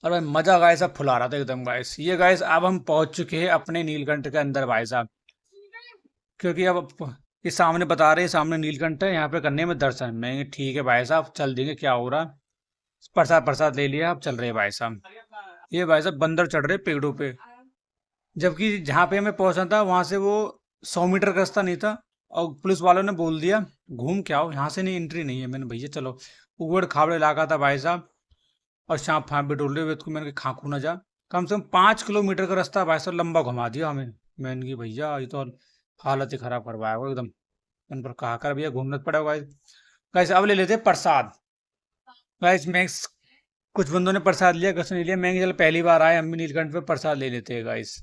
और भाई मजा गाइस अब फुला रहा था एकदम गाइस। ये गाइस अब हम पहुंच चुके हैं अपने नीलकंठ के अंदर भाई साहब। क्योंकि अब ये सामने बता रहे हैं सामने नीलकंठ है, यहाँ पे करने में दर्शन। मैं ठीक है भाई साहब चल देंगे, क्या हो रहा। प्रसाद प्रसाद ले लिया, अब चल रहे हैं भाई साहब। ये भाई साहब बंदर चढ़ रहे पेड़ों पे। जबकि जहाँ पे हमें पहुंचना था वहां से वो 100 मीटर का रास्ता नहीं था। और पुलिस वालों ने बोल दिया घूम के आओ, यहाँ से नहीं, एंट्री नहीं है। मैंने भैया चलो, उबड़ खाबड़ इलाका था भाई साहब। और सांप फाँप भी डोल रहे हुए तो मैंने कहा खाकू ना जा। कम से कम 5 किलोमीटर का रास्ता भाई साहब लंबा घुमा दिया हमें। मैंने की भैया ये तो हालत ही खराब करवाया हो एकदम। इन पर कहा कर भैया घूमना तो पड़ेगा गाइस। गाइस अब ले लेते हैं प्रसाद। गाइस मैं कुछ बंदों ने प्रसाद लिया, कुछ नहीं लिया। मैं चल पहली बार आए हम भी नीलकंठ पे, प्रसाद ले लेते हैं गाइस।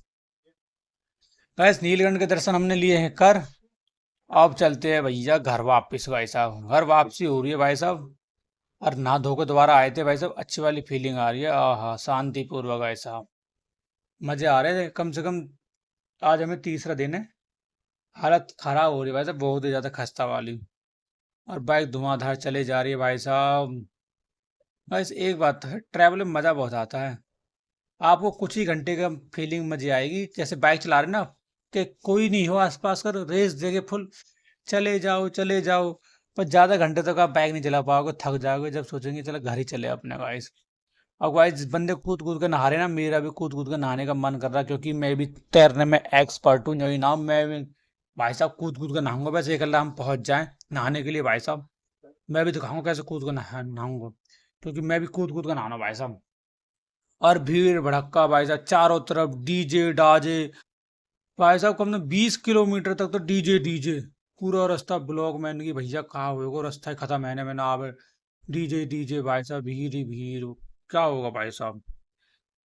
गाइस नीलकंठ के दर्शन हमने लिए हैं कर। अब चलते हैं भैया घर वापस भाई साहब। घर वापसी हो रही है भाई साहब। और नहा धो के दोबारा आए थे भाई साहब, अच्छी वाली फीलिंग आ रही है। आहा शांति पूर्वक भाई साहब, मजे आ रहे थे। कम से कम आज हमें तीसरा दिन है। हालत खराब हो रही है भाई साहब, बहुत ही ज्यादा खस्ता वाली। और बाइक धुआंधार चले जा रही है भाई साहब। बस एक बात तो है, ट्रैवल में मजा बहुत आता है। आपको कुछ ही घंटे का फीलिंग मजे आएगी, जैसे बाइक चला रहे ना, कि कोई नहीं हो आसपास कर रेस देके फुल चले जाओ चले जाओ। पर ज्यादा घंटे तक आप बाइक नहीं चला पाओगे, थक जाओगे जब सोचेंगे चलो घर ही चले अपने गाइस। और गाइस बंदे कूद कूद के नहा रहे ना, मेरा भी कूद कूद के नहाने का मन कर रहा है, क्योंकि मैं भी तैरने में एक्सपर्ट हूँ। यही ना मैं भी भाई साहब कूद कूद के नहाऊंगा। बस एक अल्लाह हम पहुंच जाएं नहाने के लिए भाई साहब। मैं भी दिखाऊंगा कैसे कूद के नहाऊंगा, क्योंकि मैं भी कूद कूद के नहाना भाई साहब। और भीड़ भड़क्का भाई साहब, चारों तरफ डीजे डाजे। भाई साहब कम से 20 किलोमीटर तक तो डीजे डीजे। पूरा रास्ता ब्लॉक। मैंने की भैया कहाँ होगा, रास्ता ही खत्म है ना मैंने आवे। डीजे डीजे भाई साहब, भीड़ ही भीड़। क्या होगा भाई साहब,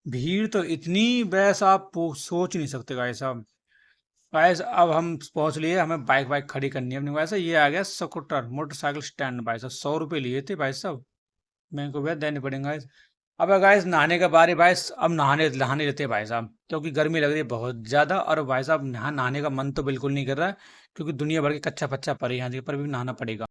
भीड़ तो इतनी वैसा आप सोच नहीं सकते भाई साहब। गाइस अब हम पहुंच लिए, हमें बाइक बाइक खड़ी करनी है अपनी। वैसे ये आ गया स्कूटर मोटरसाइकिल स्टैंड भाई साहब। 100 रुपये लिए थे भाई साहब, मेरे को भैया देने पड़ेंगे। अब गाइस नहाने के बारे भाई, अब नहाने नहाने लेते हैं भाई साहब, क्योंकि गर्मी लग रही है बहुत ज्यादा। और भाई साहब नहाने का मन तो बिल्कुल नहीं कर रहा है, क्योंकि दुनिया भर के कच्चा पच्चा पड़े यहाँ पर भी नहाना पड़ेगा।